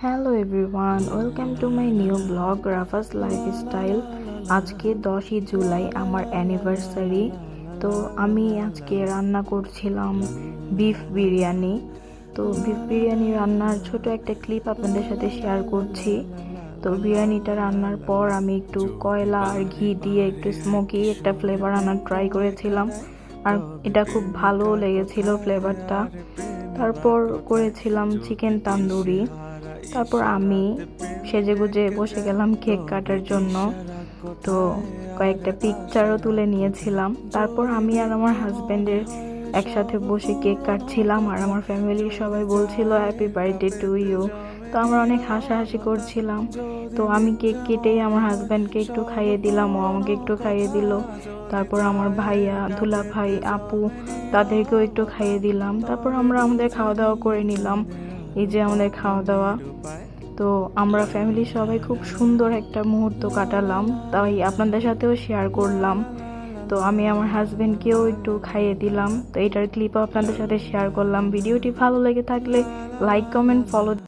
Hello everyone, welcome to my new blog Rufus lifestyle. আজকে 10ই জুলাই আমার anniversary. তো আমি আজকে রান্না করছিলাম বিফ বিরিয়ানি। তো বিফ বিরিয়ানি রান্নার ছোট একটা ক্লিপ আপনাদের সাথে শেয়ার করছি। তো বিরিয়ানিটা রান্নার পর আমি একটু কয়লা আর ঘি দিয়ে একটু স্মোকি একটা ফ্লেভার আনার ট্রাই করেছিলাম, আর এটা খুব ভালো লেগেছিল ফ্লেভারটা। তারপর করেছিলাম চিকেন তান্দুরি। তারপর আমি সেজেগুজে বসে গেলাম কেক কাটার জন্য। তো কয়েকটা পিকচারও তুলে নিয়েছিলাম। তারপর আমি আর আমার হাজব্যান্ডের একসাথে বসে কেক কাটছিলাম, আর আমার ফ্যামিলির সবাই বলছিল হ্যাপি বার্থডে টু ইউ। তো আমরা অনেক হাসাহাসি করছিলাম। তো আমি কেক কেটেই আমার হাজব্যান্ডকে একটু খাইয়ে দিলাম, ও আমাকে একটু খাইয়ে দিল। তারপর আমার ভাইয়া, দুলা ভাই, আপু, তাদেরকেও একটু খাইয়ে দিলাম। তারপর আমরা আমাদের খাওয়া দাওয়া করে নিলাম। এই যে আমাদের খাওয়া দাওয়া। তো আমরা ফ্যামিলির সবাই খুব সুন্দর একটা মুহূর্ত কাটালাম, তাই আপনাদের সাথেও শেয়ার করলাম। তো আমি আমার হাজবেন্ডকেও একটু খাইয়ে দিলাম। তো এটার ক্লিপও আপনাদের সাথে শেয়ার করলাম। ভিডিওটি ভালো লেগে থাকলে লাইক, কমেন্ট, ফলো